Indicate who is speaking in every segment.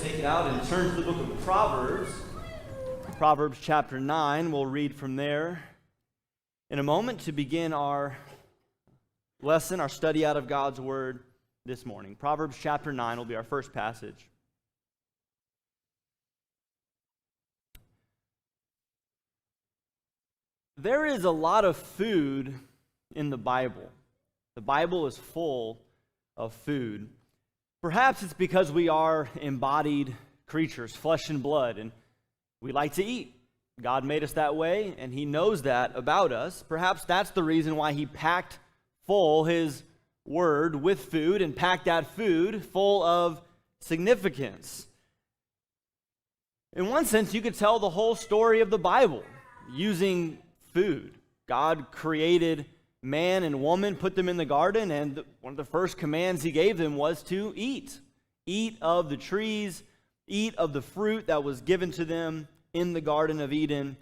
Speaker 1: take it out and turn to the book of Proverbs. Proverbs chapter 9, we'll read from there in a moment to begin our lesson, our study out of God's Word this morning. Proverbs chapter 9 will be our first passage. There is a lot of food in the Bible. The Bible is full of food. Perhaps it's because we are embodied creatures, flesh and blood, and we like to eat. God made us that way, and He knows that about us. Perhaps that's the reason why He packed full His Word with food and packed that food full of significance. In one sense, you could tell the whole story of the Bible using food. God created man and woman, put them in the garden, and one of the first commands He gave them was to eat. Eat of the trees, eat of the fruit that was given to them in the Garden of Eden.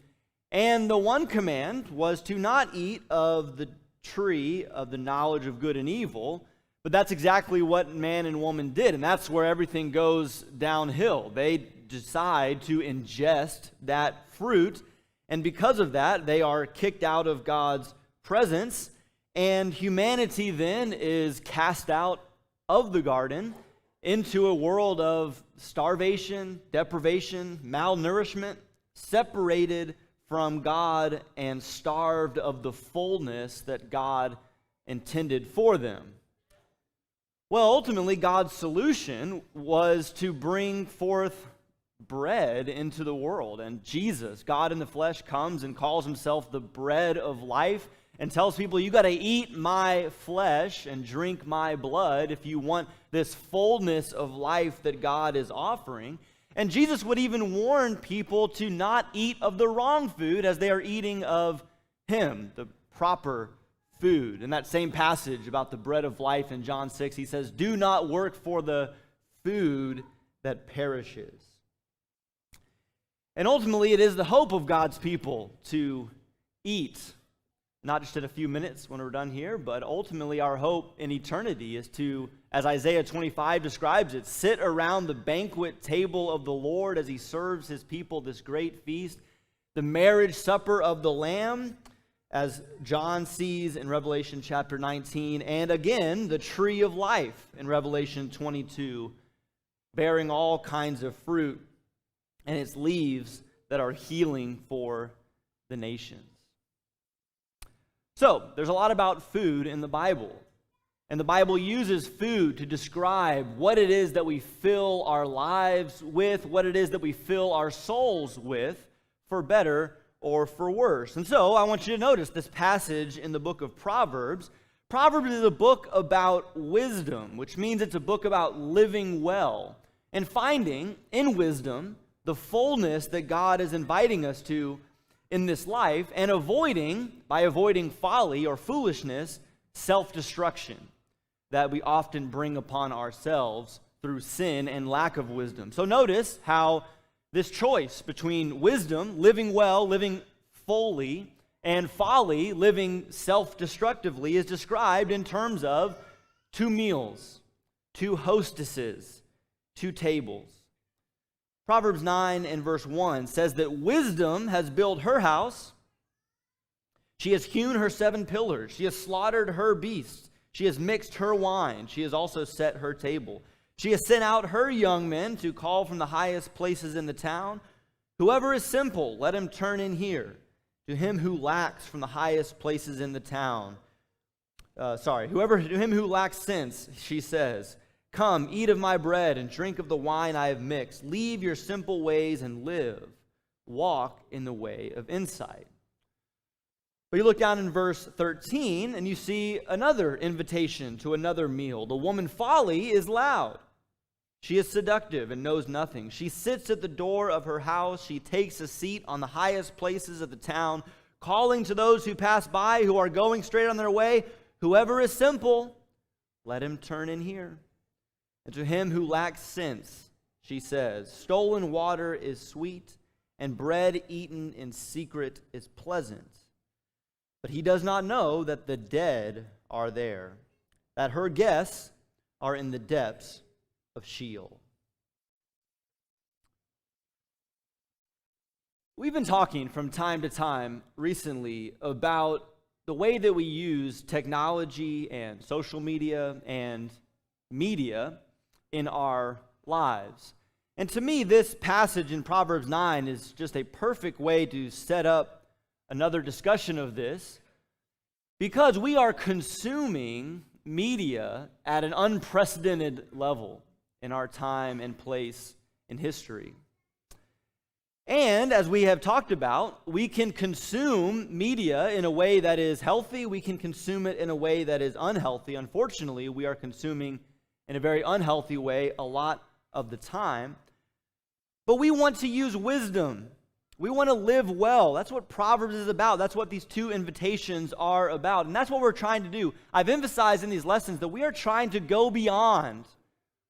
Speaker 1: And the one command was to not eat of the tree of the knowledge of good and evil, but that's exactly what man and woman did, and that's where everything goes downhill. They decide to ingest that fruit, and because of that, they are kicked out of God's presence, and humanity then is cast out of the garden into a world of starvation, deprivation, malnourishment, separated from God and starved of the fullness that God intended for them. Well, ultimately, God's solution was to bring forth bread into the world. And Jesus, God in the flesh, comes and calls Himself the bread of life and tells people, you got to eat my flesh and drink my blood if you want this fullness of life that God is offering. And Jesus would even warn people to not eat of the wrong food as they are eating of Him, the proper food. In that same passage about the bread of life in John 6, He says, do not work for the food that perishes. And ultimately, it is the hope of God's people to eat, not just in a few minutes when we're done here, but ultimately our hope in eternity is to, as Isaiah 25 describes it, sit around the banquet table of the Lord as He serves His people this great feast, the marriage supper of the Lamb, as John sees in Revelation chapter 19, and again, the tree of life in Revelation 22, bearing all kinds of fruit and its leaves that are healing for the nations. So, there's a lot about food in the Bible. And the Bible uses food to describe what it is that we fill our lives with, what it is that we fill our souls with, for better or for worse. And so, I want you to notice this passage in the book of Proverbs. Proverbs is a book about wisdom, which means it's a book about living well and finding in wisdom the fullness that God is inviting us to in this life, and by avoiding folly or foolishness, self-destruction that we often bring upon ourselves through sin and lack of wisdom. So notice how this choice between wisdom, living well, living fully, and folly, living self-destructively, is described in terms of 2 meals, 2 hostesses, 2 tables. Proverbs 9 and verse 1 says that wisdom has built her house. She has hewn her 7 pillars. She has slaughtered her beasts. She has mixed her wine. She has also set her table. She has sent out her young men to call from the highest places in the town. Whoever is simple, let him turn in here. To him who lacks from the highest places in the town. To him who lacks sense, she says, come, eat of my bread and drink of the wine I have mixed. Leave your simple ways and live. Walk in the way of insight. But you look down in verse 13 and you see another invitation to another meal. The woman folly is loud. She is seductive and knows nothing. She sits at the door of her house. She takes a seat on the highest places of the town, calling to those who pass by, who are going straight on their way, whoever is simple, let him turn in here. And to him who lacks sense, she says, stolen water is sweet, and bread eaten in secret is pleasant. But he does not know that the dead are there, that her guests are in the depths of Sheol. We've been talking from time to time recently about the way that we use technology and social media and media in our lives. And to me, this passage in Proverbs 9 is just a perfect way to set up another discussion of this, because we are consuming media at an unprecedented level in our time and place in history. And as we have talked about, we can consume media in a way that is healthy. We can consume it in a way that is unhealthy. Unfortunately, we are consuming in a very unhealthy way a lot of the time. But we want to use wisdom. We want to live well. That's what Proverbs is about. That's what these two invitations are about. And that's what we're trying to do. I've emphasized in these lessons that we are trying to go beyond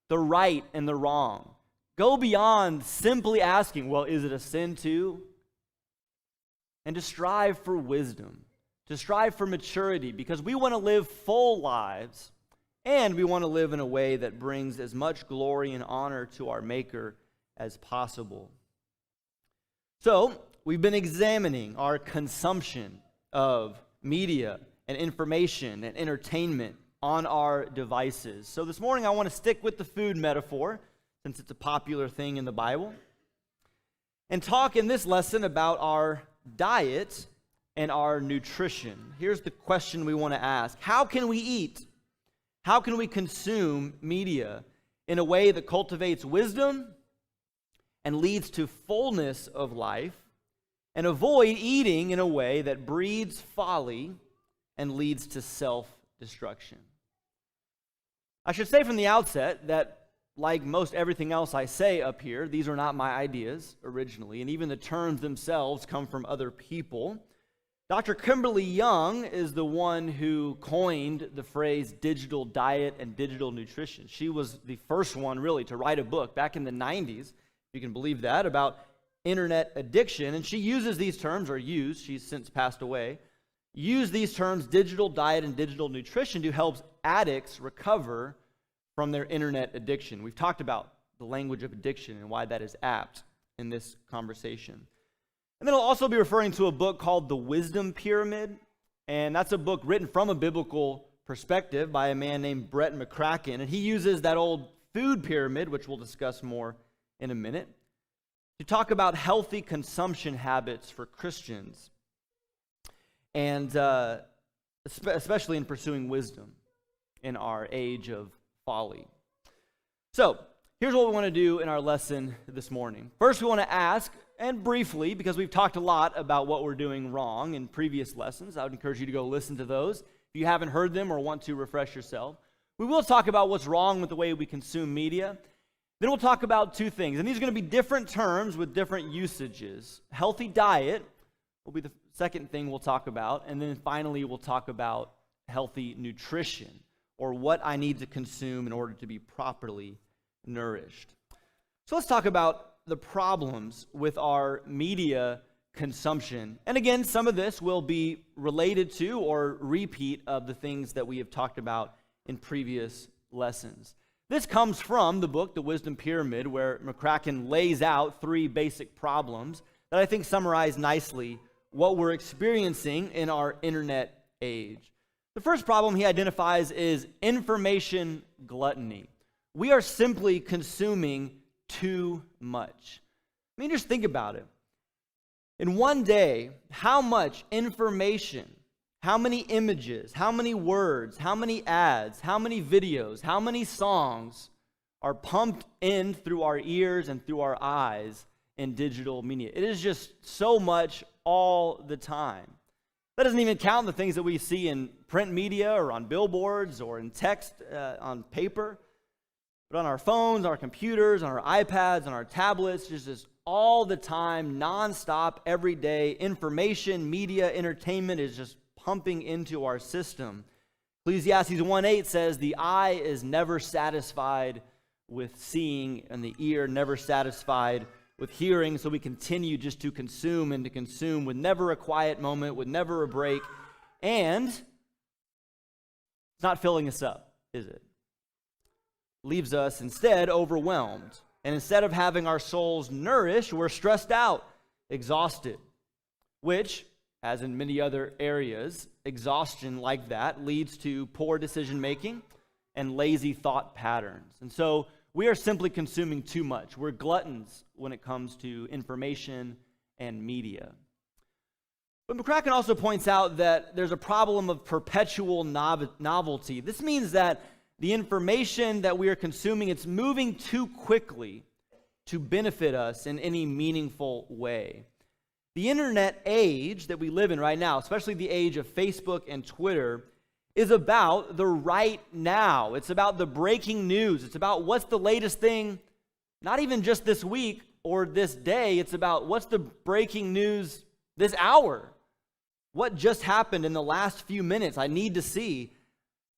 Speaker 1: the right and the wrong. Go beyond simply asking, well, is it a sin too? And to strive for wisdom, to strive for maturity, because we want to live full lives, and we want to live in a way that brings as much glory and honor to our Maker as possible. So, we've been examining our consumption of media and information and entertainment on our devices. So this morning I want to stick with the food metaphor, since it's a popular thing in the Bible, and talk in this lesson about our diet and our nutrition. Here's the question we want to ask. How can we eat? How can we consume media in a way that cultivates wisdom and leads to fullness of life, and avoid eating in a way that breeds folly and leads to self-destruction? I should say from the outset that, like most everything else I say up here, these are not my ideas originally, and even the terms themselves come from other people. Dr. Kimberly Young is the one who coined the phrase digital diet and digital nutrition. She was the first one, really, to write a book back in the 90s, if you can believe that, about internet addiction. And she uses these terms, she's since passed away, used these terms, digital diet and digital nutrition, to help addicts recover from their internet addiction. We've talked about the language of addiction and why that is apt in this conversation. And then I'll also be referring to a book called The Wisdom Pyramid, and that's a book written from a biblical perspective by a man named Brett McCracken, and he uses that old food pyramid, which we'll discuss more in a minute, to talk about healthy consumption habits for Christians, and especially in pursuing wisdom in our age of folly. So, here's what we want to do in our lesson this morning. First, we want to ask, and briefly, because we've talked a lot about what we're doing wrong in previous lessons. I would encourage you to go listen to those if you haven't heard them or want to refresh yourself. We will talk about what's wrong with the way we consume media. Then we'll talk about two things, and these are going to be different terms with different usages. Healthy diet will be the second thing we'll talk about, and then finally we'll talk about healthy nutrition, or what I need to consume in order to be properly nourished. So let's talk about the problems with our media consumption. And again, some of this will be related to or repeat of the things that we have talked about in previous lessons. This comes from the book, The Wisdom Pyramid, where McCracken lays out three basic problems that I think summarize nicely what we're experiencing in our internet age. The first problem he identifies is information gluttony. We are simply consuming too much. I mean, just think about it. In one day, how much information, how many images, how many words, how many ads, how many videos, how many songs are pumped in through our ears and through our eyes in digital media? It is just so much all the time. That doesn't even count the things that we see in print media or on billboards or in text on paper, but on our phones, our computers, on our iPads, on our tablets, just all the time, nonstop, every day, information, media, entertainment is just pumping into our system. Ecclesiastes 1:8 says, the eye is never satisfied with seeing, and the ear never satisfied with hearing, so we continue just to consume and to consume with never a quiet moment, with never a break, and it's not filling us up, is it? Leaves us instead overwhelmed. And instead of having our souls nourished, we're stressed out. exhausted, which, as in many other areas, exhaustion like that leads to poor decision making and lazy thought patterns. And so we are simply consuming too much. We're gluttons when it comes to information and media. But McCracken also points out that there's a problem of perpetual novelty. This means that the information that we are consuming, it's moving too quickly to benefit us in any meaningful way. The internet age that we live in right now, especially the age of Facebook and Twitter, is about the right now. It's about the breaking news. It's about what's the latest thing, not even just this week or this day. It's about what's the breaking news this hour. What just happened in the last few minutes? I need to see.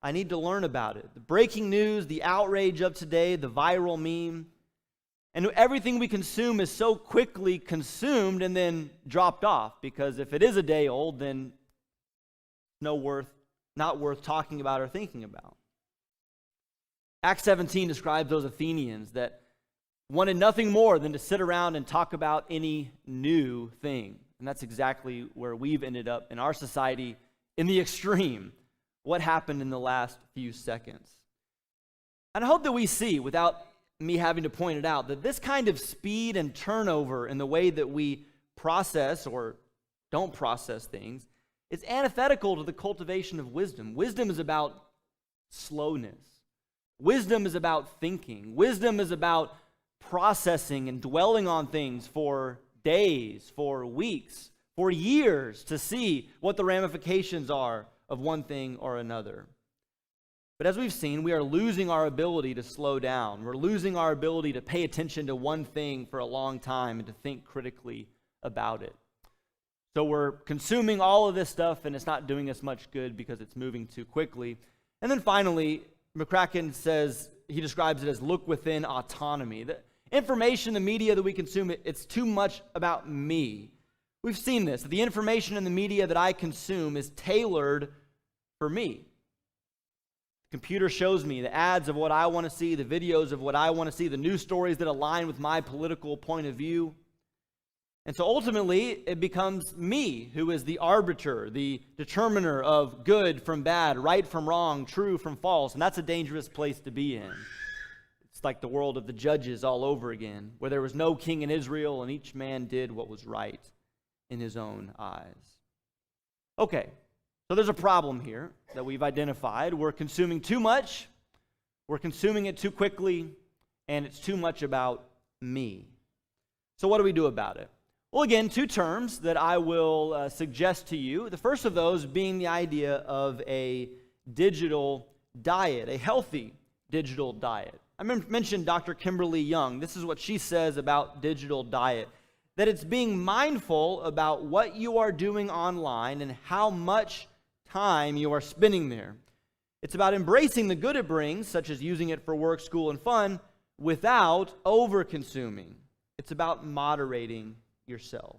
Speaker 1: I need to learn about it. The breaking news, the outrage of today, the viral meme. And everything we consume is so quickly consumed and then dropped off, because if it is a day old, then not worth talking about or thinking about. Acts 17 describes those Athenians that wanted nothing more than to sit around and talk about any new thing. And that's exactly where we've ended up in our society in the extreme. What happened in the last few seconds? And I hope that we see, without me having to point it out, that this kind of speed and turnover in the way that we process or don't process things is antithetical to the cultivation of wisdom. Wisdom is about slowness. Wisdom is about thinking. Wisdom is about processing and dwelling on things for days, for weeks, for years to see what the ramifications are of one thing or another. But as we've seen, we are losing our ability to slow down. We're losing our ability to pay attention to one thing for a long time and to think critically about it. So we're consuming all of this stuff, and it's not doing us much good because it's moving too quickly. And then finally, McCracken says, he describes it as look within autonomy. The information, the media that we consume, it's too much about me. We've seen this. The information in the media that I consume is tailored for me. The computer shows me the ads of what I want to see, the videos of what I want to see, the news stories that align with my political point of view. And so ultimately, it becomes me who is the arbiter, the determiner of good from bad, right from wrong, true from false. And that's a dangerous place to be in. It's like the world of the judges all over again, where there was no king in Israel and each man did what was right in his own eyes. Okay, so there's a problem here that we've identified. We're consuming too much, we're consuming it too quickly, and it's too much about me. So what do we do about it? Well, again, two terms that I will suggest to you. The first of those being the idea of a digital diet, a healthy digital diet. I mentioned Dr. Kimberly Young. This is what she says about digital diet, that it's being mindful about what you are doing online and how much time you are spending there. It's about embracing the good it brings, such as using it for work, school, and fun, without over-consuming. It's about moderating yourself.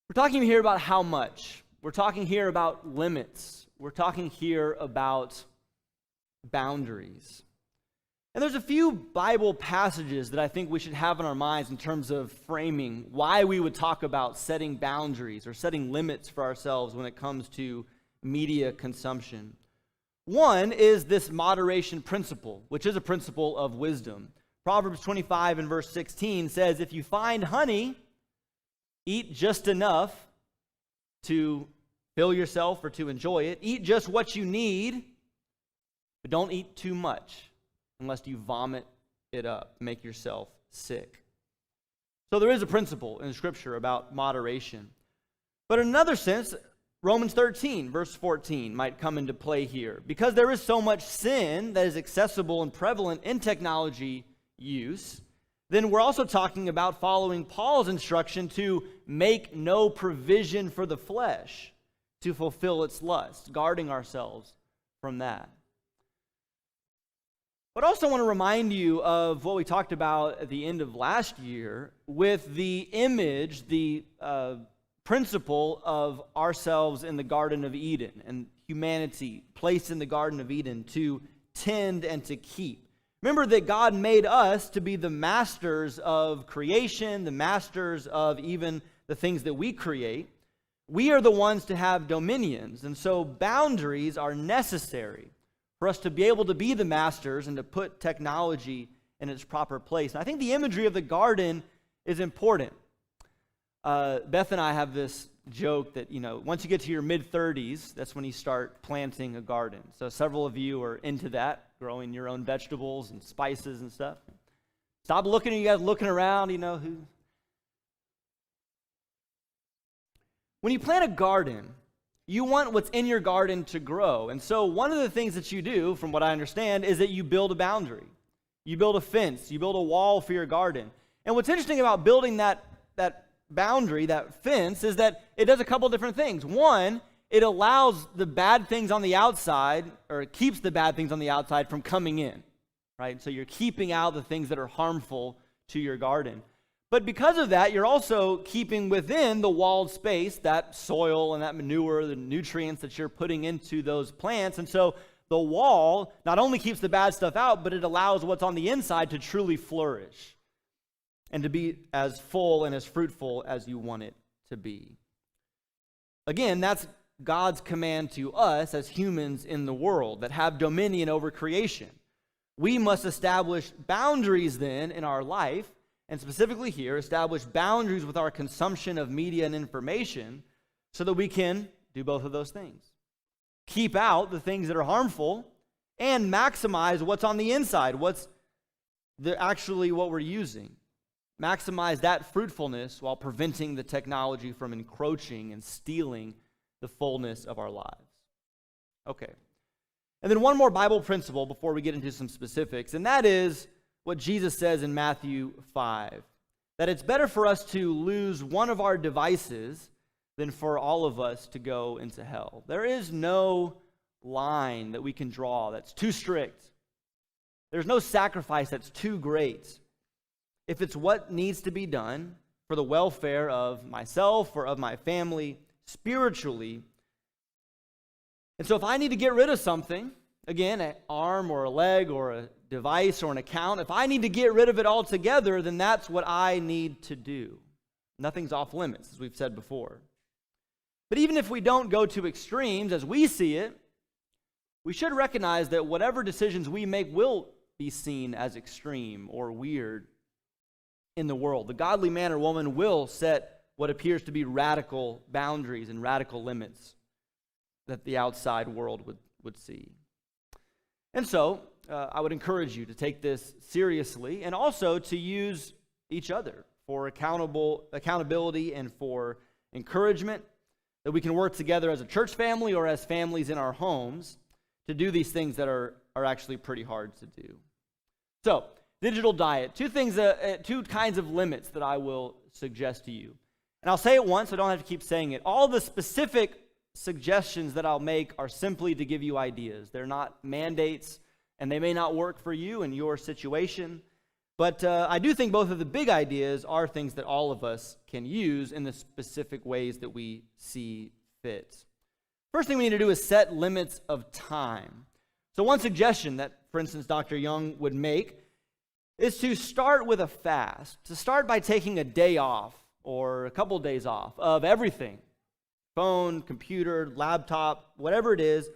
Speaker 1: We're talking here about how much. We're talking here about limits. We're talking here about boundaries. And there's a few Bible passages that I think we should have in our minds in terms of framing why we would talk about setting boundaries or setting limits for ourselves when it comes to media consumption. One is this moderation principle, which is a principle of wisdom. Proverbs 25 and verse 16 says, if you find honey, eat just enough to fill yourself or to enjoy it. Eat just what you need, but don't eat too much unless you vomit it up, make yourself sick. So there is a principle in Scripture about moderation. But in another sense, Romans 13, verse 14 might come into play here. Because there is so much sin that is accessible and prevalent in technology use, then we're also talking about following Paul's instruction to make no provision for the flesh to fulfill its lust, guarding ourselves from that. But I also want to remind you of what we talked about at the end of last year with the image, the principle of ourselves in the Garden of Eden and humanity placed in the Garden of Eden to tend and to keep. Remember that God made us to be the masters of creation, the masters of even the things that we create. We are the ones to have dominions, and so boundaries are necessary for us to be able to be the masters and to put technology in its proper place. And I think the imagery of the garden is important. Beth and I have this joke that, once you get to your mid-30s, that's when you start planting a garden. So several of you are into that, growing your own vegetables and spices and stuff. Stop looking at you guys looking around, who. When you plant a garden, you want what's in your garden to grow. And so one of the things that you do, from what I understand, is that you build a boundary. You build a fence. You build a wall for your garden. And what's interesting about building that boundary, that fence, is that it does a couple different things. One, it allows the bad things on the outside, or it keeps the bad things on the outside from coming in, right? So you're keeping out the things that are harmful to your garden. But because of that, you're also keeping within the walled space that soil and that manure, the nutrients that you're putting into those plants. And so the wall not only keeps the bad stuff out, but it allows what's on the inside to truly flourish and to be as full and as fruitful as you want it to be. Again, that's God's command to us as humans in the world that have dominion over creation. We must establish boundaries then in our life, and specifically here, establish boundaries with our consumption of media and information so that we can do both of those things. Keep out the things that are harmful and maximize what's on the inside, what's actually what we're using. Maximize that fruitfulness while preventing the technology from encroaching and stealing the fullness of our lives. Okay. And then one more Bible principle before we get into some specifics, and that is what Jesus says in Matthew 5, that it's better for us to lose one of our devices than for all of us to go into hell. There is no line that we can draw that's too strict. There's no sacrifice that's too great. If it's what needs to be done for the welfare of myself or of my family spiritually. And so if I need to get rid of something, again, an arm or a leg or a device or an account, if I need to get rid of it altogether, then that's what I need to do. Nothing's off limits, as we've said before. But even if we don't go to extremes as we see it, we should recognize that whatever decisions we make will be seen as extreme or weird in the world. The godly man or woman will set what appears to be radical boundaries and radical limits that the outside world would see. And so, I would encourage you to take this seriously and also to use each other for accountability and for encouragement, that we can work together as a church family or as families in our homes to do these things that are actually pretty hard to do. So, digital diet. Two kinds of limits that I will suggest to you. And I'll say it once, so I don't have to keep saying it. All the specific suggestions that I'll make are simply to give you ideas. They're not mandates, and they may not work for you in your situation. But I do think both of the big ideas are things that all of us can use in the specific ways that we see fit. First thing we need to do is set limits of time. So one suggestion that, for instance, Dr. Young would make is to start with a fast. To start by taking a day off or a couple days off of everything. Phone, computer, laptop, whatever it is.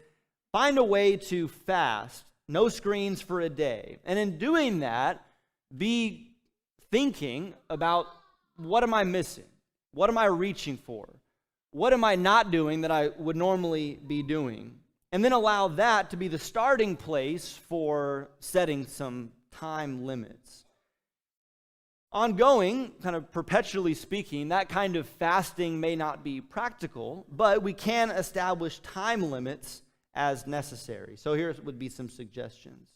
Speaker 1: Find a way to fast. No screens for a day. And in doing that, be thinking about, what am I missing? What am I reaching for? What am I not doing that I would normally be doing? And then allow that to be the starting place for setting some time limits. Ongoing, kind of perpetually speaking, that kind of fasting may not be practical, but we can establish time limits as necessary. So here would be some suggestions.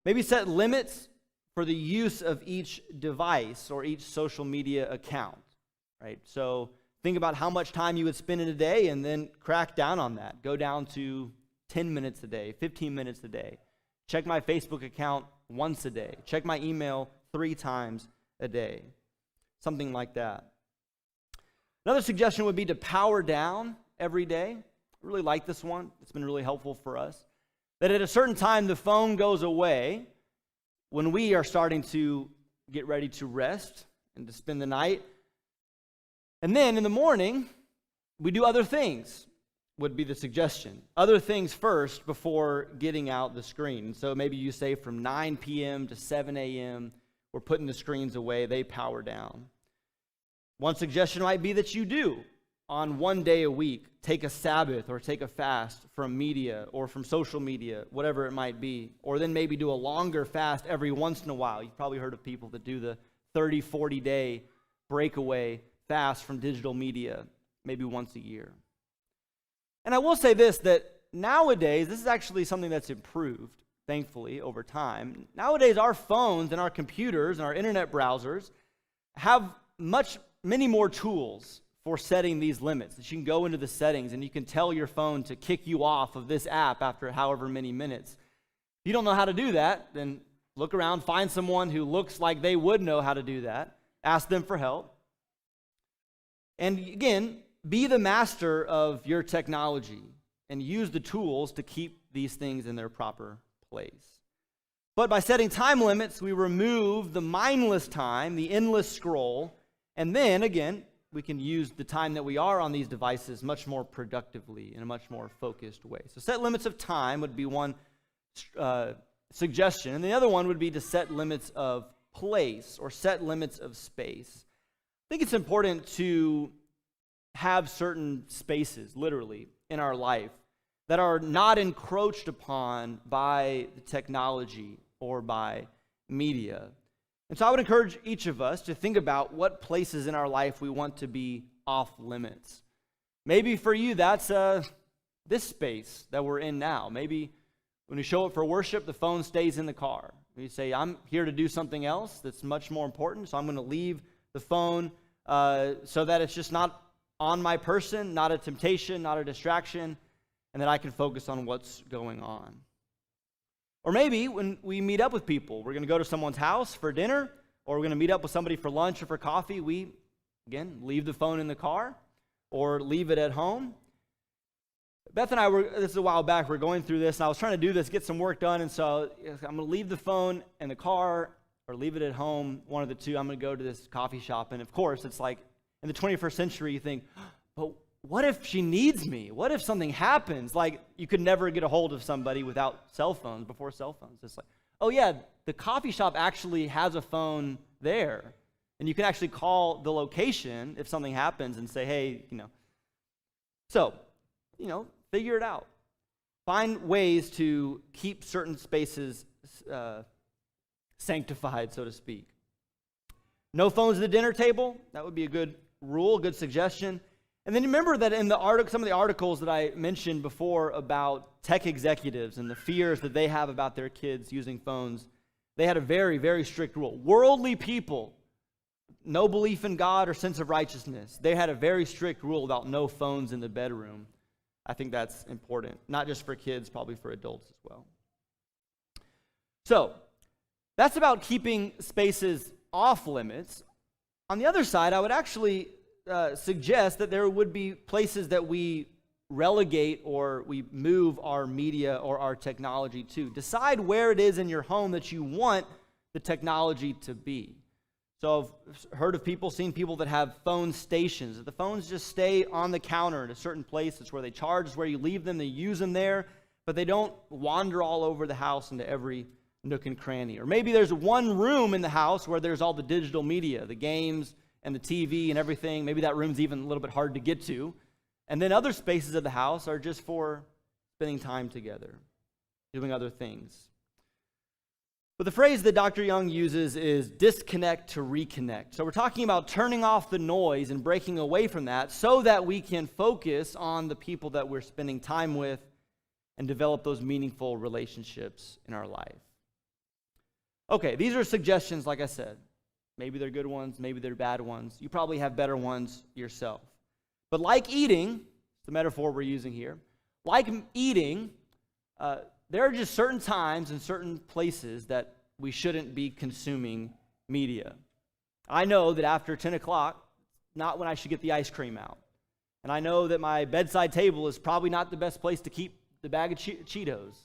Speaker 1: Maybe set limits for the use of each device or each social media account, right? So think about how much time you would spend in a day and then crack down on that. Go down to 10 minutes a day, 15 minutes a day. Check my Facebook account once a day. Check my email 3 times a day. Something like that. Another suggestion would be to power down every day. I really like this one. It's been really helpful for us. That at a certain time the phone goes away when we are starting to get ready to rest and to spend the night. And then in the morning, we do other things, would be the suggestion. Other things first before getting out the screen. So maybe you say from 9 p.m. to 7 a.m., we're putting the screens away, they power down. One suggestion might be that you do, on one day a week, take a Sabbath or take a fast from media or from social media, whatever it might be. Or then maybe do a longer fast every once in a while. You've probably heard of people that do the 30, 40-day breakaway fast from digital media, maybe once a year. And I will say this, that nowadays, this is actually something that's improved, thankfully, over time. Nowadays, our phones and our computers and our internet browsers have many more tools for setting these limits. That you can go into the settings and you can tell your phone to kick you off of this app after however many minutes. If you don't know how to do that, then look around, find someone who looks like they would know how to do that. Ask them for help. And again, be the master of your technology and use the tools to keep these things in their proper place. But by setting time limits, we remove the mindless time, the endless scroll, and then, again, we can use the time that we are on these devices much more productively in a much more focused way. So set limits of time would be one suggestion. And the other one would be to set limits of place or set limits of space. I think it's important to have certain spaces, literally, in our life that are not encroached upon by the technology or by media. And so I would encourage each of us to think about what places in our life we want to be off limits. Maybe for you, that's this space that we're in now. Maybe when we show up for worship, the phone stays in the car. You say, I'm here to do something else that's much more important, so I'm going to leave the phone so that it's just not on my person, not a temptation, not a distraction, and that I can focus on what's going on. Or maybe when we meet up with people, we're going to go to someone's house for dinner, or we're going to meet up with somebody for lunch or for coffee, we, again, leave the phone in the car or leave it at home. Beth and I this is a while back, we're going through this, and I was trying to do this, get some work done, and so I'm going to leave the phone in the car or leave it at home, one of the two. I'm going to go to this coffee shop, and of course, it's like in the 21st century, you think, but what if she needs me? What if something happens? Like, you could never get a hold of somebody without cell phones, before cell phones. It's like, oh yeah, the coffee shop actually has a phone there. And you can actually call the location if something happens and say, hey, So, figure it out. Find ways to keep certain spaces sanctified, so to speak. No phones at the dinner table. That would be a good rule, good suggestion. And then remember that in some of the articles that I mentioned before about tech executives and the fears that they have about their kids using phones, they had a very, very strict rule. Worldly people, no belief in God or sense of righteousness, they had a very strict rule about no phones in the bedroom. I think that's important, not just for kids, probably for adults as well. So, that's about keeping spaces off limits. On the other side, I would actually suggest that there would be places that we relegate or we move our media or our technology to. Decide where it is in your home that you want the technology to be. So I've heard of seen people that have phone stations. That the phones just stay on the counter in a certain place. It's where they charge, it's where you leave them, they use them there, but they don't wander all over the house into every nook and cranny. Or maybe there's one room in the house where there's all the digital media, the games and the TV and everything. Maybe that room's even a little bit hard to get to. And then other spaces of the house are just for spending time together, doing other things. But the phrase that Dr. Young uses is disconnect to reconnect. So we're talking about turning off the noise and breaking away from that so that we can focus on the people that we're spending time with and develop those meaningful relationships in our life. Okay, these are suggestions, like I said. Maybe they're good ones, maybe they're bad ones. You probably have better ones yourself. But like eating, the metaphor we're using here, like eating, there are just certain times and certain places that we shouldn't be consuming media. I know that after 10 o'clock, not when I should get the ice cream out. And I know that my bedside table is probably not the best place to keep the bag of Cheetos.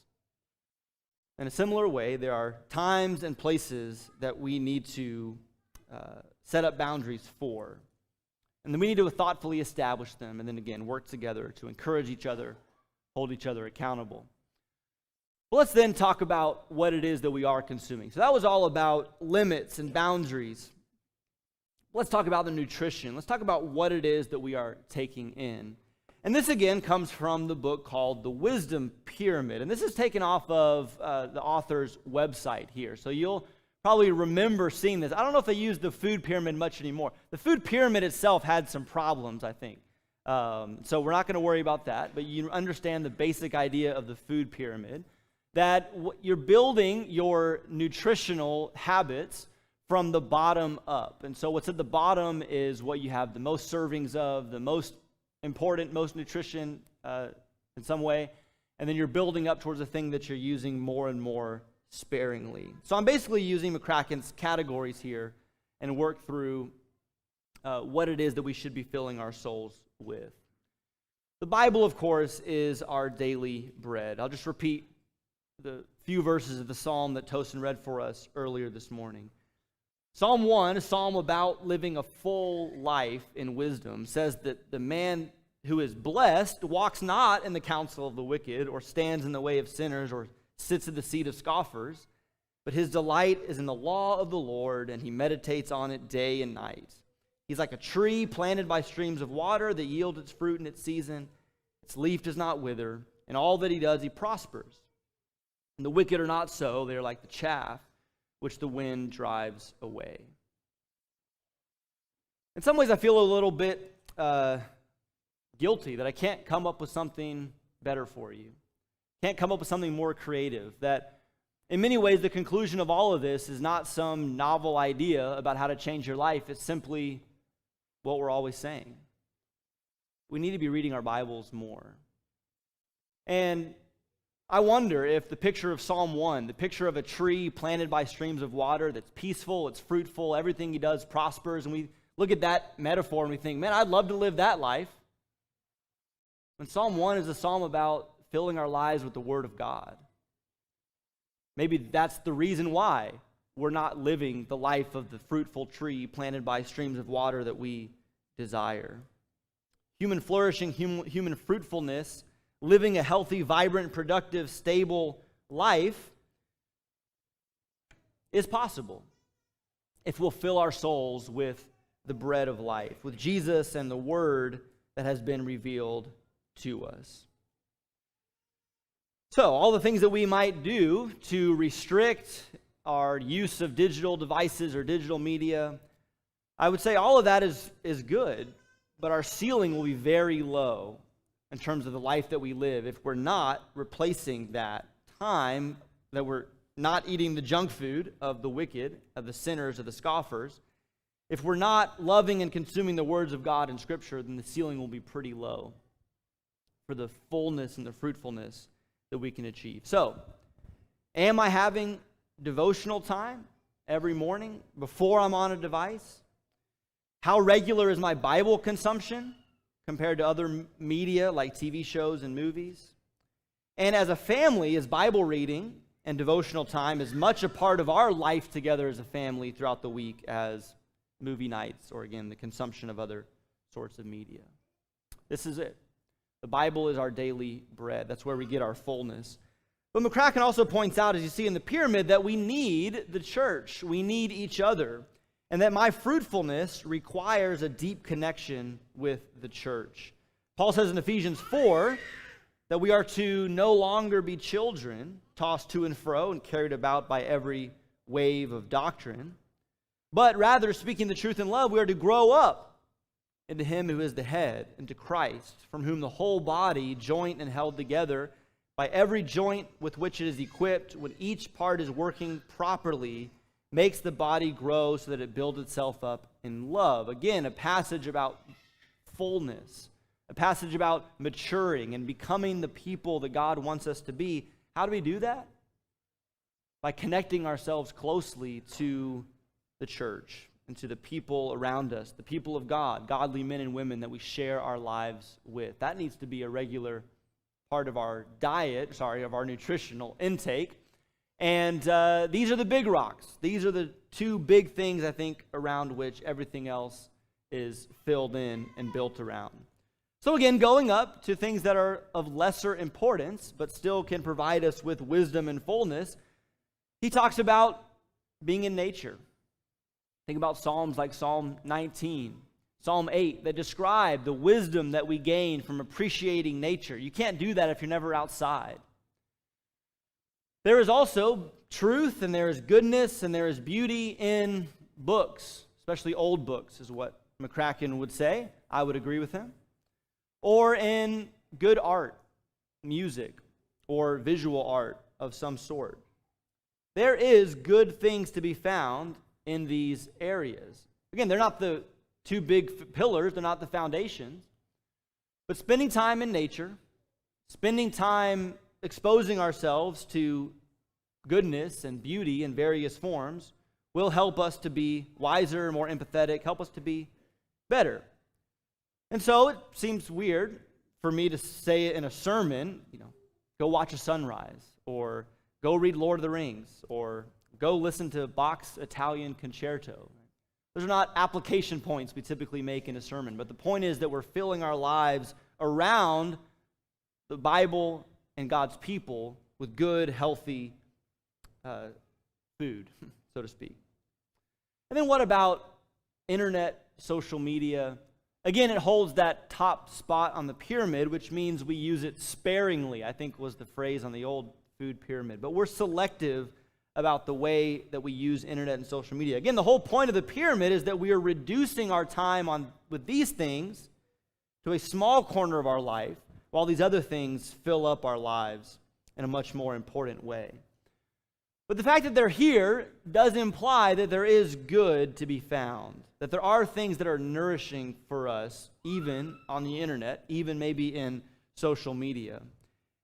Speaker 1: In a similar way, there are times and places that we need to set up boundaries for. And then we need to thoughtfully establish them and then again work together to encourage each other, hold each other accountable. Well, let's then talk about what it is that we are consuming. So that was all about limits and boundaries. Let's talk about the nutrition. Let's talk about what it is that we are taking in. And this again comes from the book called The Wisdom Pyramid. And this is taken off of the author's website here. So you'll probably remember seeing this. I don't know if they use the food pyramid much anymore. The food pyramid itself had some problems, I think. So we're not going to worry about that. But you understand the basic idea of the food pyramid, that you're building your nutritional habits from the bottom up. And so what's at the bottom is what you have the most servings of, the most important, most nutrition in some way, and then you're building up towards the thing that you're using more and more sparingly. So I'm basically using McCracken's categories here and work through what it is that we should be filling our souls with. The Bible, of course, is our daily bread. I'll just repeat the few verses of the psalm that Tosin read for us earlier this morning. Psalm 1, a psalm about living a full life in wisdom, says that the man who is blessed walks not in the counsel of the wicked, or stands in the way of sinners, or sits at the seat of scoffers, but his delight is in the law of the Lord, and he meditates on it day and night. He's like a tree planted by streams of water that yields its fruit in its season. Its leaf does not wither, and all that he does, he prospers. And the wicked are not so. They are like the chaff which the wind drives away. In some ways, I feel a little bit guilty that I can't come up with something better for you. Can't come up with something more creative. That in many ways, the conclusion of all of this is not some novel idea about how to change your life. It's simply what we're always saying. We need to be reading our Bibles more. And I wonder if the picture of Psalm 1, the picture of a tree planted by streams of water that's peaceful, it's fruitful, everything he does prospers, and we look at that metaphor and we think, man, I'd love to live that life. When Psalm 1 is a psalm about filling our lives with the Word of God. Maybe that's the reason why we're not living the life of the fruitful tree planted by streams of water that we desire. Human flourishing, human fruitfulness, living a healthy, vibrant, productive, stable life is possible if we'll fill our souls with the bread of life, with Jesus and the Word that has been revealed to us. So, all the things that we might do to restrict our use of digital devices or digital media, I would say all of that is good, but our ceiling will be very low in terms of the life that we live if we're not replacing that time, that we're not eating the junk food of the wicked, of the sinners, of the scoffers. If we're not loving and consuming the words of God in Scripture, then the ceiling will be pretty low for the fullness and the fruitfulness that we can achieve. So, am I having devotional time every morning before I'm on a device? How regular is my Bible consumption compared to other media like TV shows and movies? And as a family, is Bible reading and devotional time as much a part of our life together as a family throughout the week as movie nights or, again, the consumption of other sorts of media? This is it. The Bible is our daily bread. That's where we get our fullness. But McCracken also points out, as you see in the pyramid, that we need the church. We need each other. And that my fruitfulness requires a deep connection with the church. Paul says in Ephesians 4 that we are to no longer be children, tossed to and fro and carried about by every wave of doctrine, but rather, speaking the truth in love, we are to grow up into Him who is the head, into Christ, from whom the whole body, joint and held together by every joint with which it is equipped, when each part is working properly, makes the body grow so that it builds itself up in love. Again, a passage about fullness, a passage about maturing and becoming the people that God wants us to be. How do we do that? By connecting ourselves closely to the church and to the people around us, the people of God, godly men and women that we share our lives with. That needs to be a regular part of our diet, of our nutritional intake. And these are the big rocks. These are the two big things, I think, around which everything else is filled in and built around. So again, going up to things that are of lesser importance, but still can provide us with wisdom and fullness, he talks about being in nature. Think about Psalms like Psalm 19, Psalm 8, that describe the wisdom that we gain from appreciating nature. You can't do that if you're never outside. There is also truth, and there is goodness, and there is beauty in books, especially old books, is what McCracken would say. I would agree with him. Or in good art, music, or visual art of some sort. There is good things to be found in these areas. Again, they're not the two big pillars, they're not the foundations. But spending time in nature, spending time exposing ourselves to goodness and beauty in various forms will help us to be wiser, more empathetic, help us to be better. And so it seems weird for me to say it in a sermon, go watch a sunrise, or go read Lord of the Rings, or go listen to Bach's Italian Concerto. Those are not application points we typically make in a sermon, but the point is that we're filling our lives around the Bible and God's people with good, healthy food, so to speak. And then what about internet, social media? Again, it holds that top spot on the pyramid, which means we use it sparingly, I think was the phrase on the old food pyramid. But we're selective about the way that we use internet and social media. Again, the whole point of the pyramid is that we are reducing our time with these things to a small corner of our life, while these other things fill up our lives in a much more important way. But the fact that they're here does imply that there is good to be found, that there are things that are nourishing for us, even on the internet, even maybe in social media.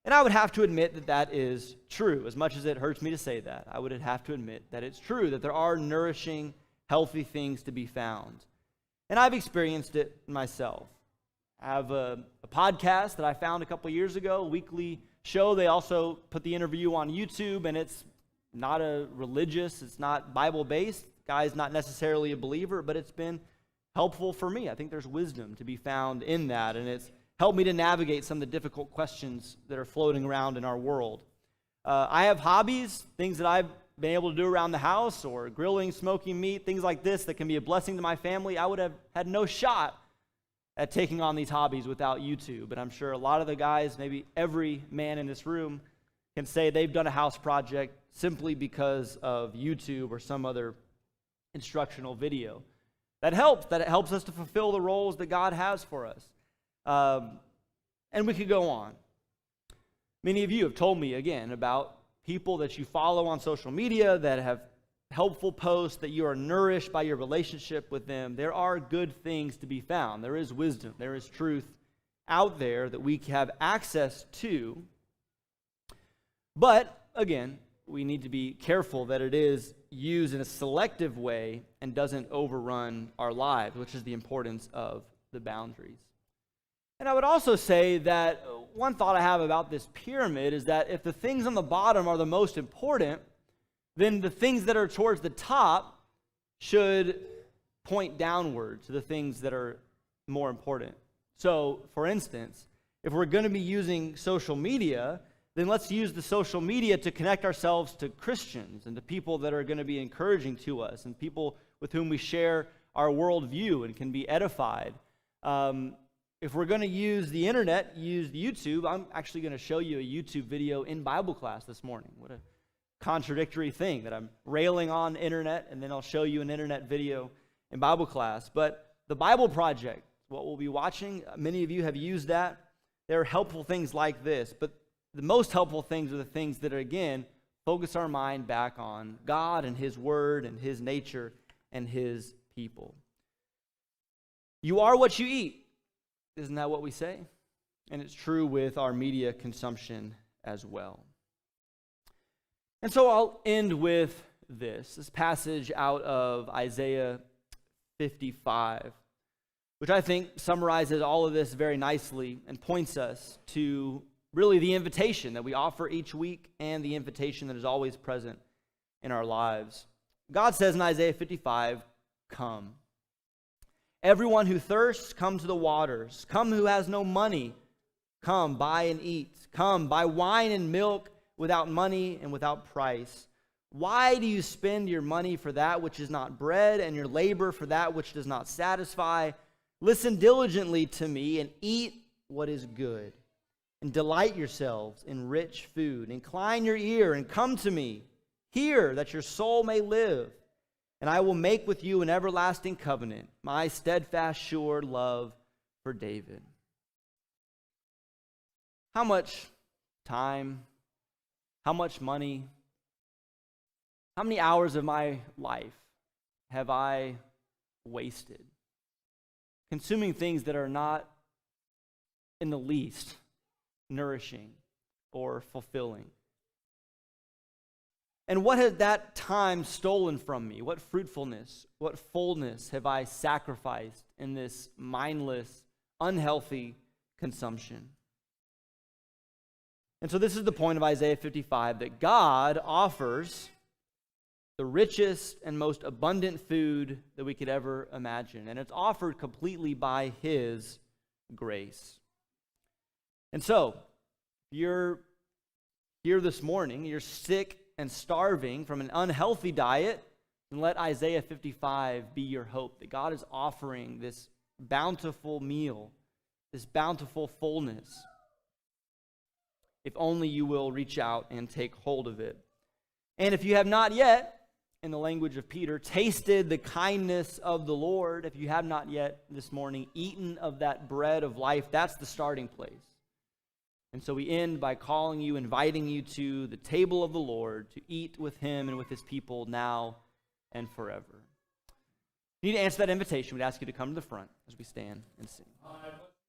Speaker 1: And I would have to admit that that is true. As much as it hurts me to say that, I would have to admit that it's true, that there are nourishing, healthy things to be found. And I've experienced it myself. I have a podcast that I found a couple years ago, a weekly show. They also put the interview on YouTube, and it's not it's not Bible-based. Guy's not necessarily a believer, but it's been helpful for me. I think there's wisdom to be found in that, and it's helped me to navigate some of the difficult questions that are floating around in our world. I have hobbies, things that I've been able to do around the house, or grilling, smoking meat, things like this that can be a blessing to my family. I would have had no shot at taking on these hobbies without YouTube, but I'm sure a lot of the guys, maybe every man in this room, can say they've done a house project simply because of YouTube or some other instructional video. That it helps us to fulfill the roles that God has for us. And we could go on. Many of you have told me, again, about people that you follow on social media that have helpful posts, that you are nourished by your relationship with them. There are good things to be found. There is wisdom. There is truth out there that we have access to. But, again, we need to be careful that it is used in a selective way and doesn't overrun our lives, which is the importance of the boundaries. And I would also say that one thought I have about this pyramid is that if the things on the bottom are the most important, then the things that are towards the top should point downward to the things that are more important. So, for instance, if we're going to be using social media, then let's use the social media to connect ourselves to Christians and to people that are going to be encouraging to us and people with whom we share our worldview and can be edified. If we're going to use the internet, use YouTube. I'm actually going to show you a YouTube video in Bible class this morning. What a contradictory thing that I'm railing on internet, and then I'll show you an internet video in Bible class. But the Bible Project, what we'll be watching, many of you have used that. There are helpful things like this, but the most helpful things are the things that, again, focus our mind back on God and His Word and His nature and His people. You are what you eat. Isn't that what we say? And it's true with our media consumption as well. And so I'll end with this passage out of Isaiah 55, which I think summarizes all of this very nicely and points us to really the invitation that we offer each week and the invitation that is always present in our lives. God says in Isaiah 55, "Come. Everyone who thirsts, come to the waters. Come who has no money, come, buy and eat. Come, buy wine and milk without money and without price. Why do you spend your money for that which is not bread, and your labor for that which does not satisfy? Listen diligently to me and eat what is good, and delight yourselves in rich food. Incline your ear and come to me. Hear, that your soul may live. And I will make with you an everlasting covenant, my steadfast, sure love for David." How much time, how much money, how many hours of my life have I wasted consuming things that are not in the least nourishing or fulfilling? And what has that time stolen from me? What fruitfulness, what fullness have I sacrificed in this mindless, unhealthy consumption? And so this is the point of Isaiah 55, that God offers the richest and most abundant food that we could ever imagine. And it's offered completely by His grace. And so, you're here this morning, you're sick and starving from an unhealthy diet, and let Isaiah 55 be your hope, that God is offering this bountiful meal, this bountiful fullness, if only you will reach out and take hold of it. And if you have not yet, in the language of Peter, tasted the kindness of the Lord, if you have not yet this morning eaten of that bread of life, that's the starting place. And so we end by calling you, inviting you to the table of the Lord to eat with Him and with His people now and forever. If you need to answer that invitation, we'd ask you to come to the front as we stand and sing.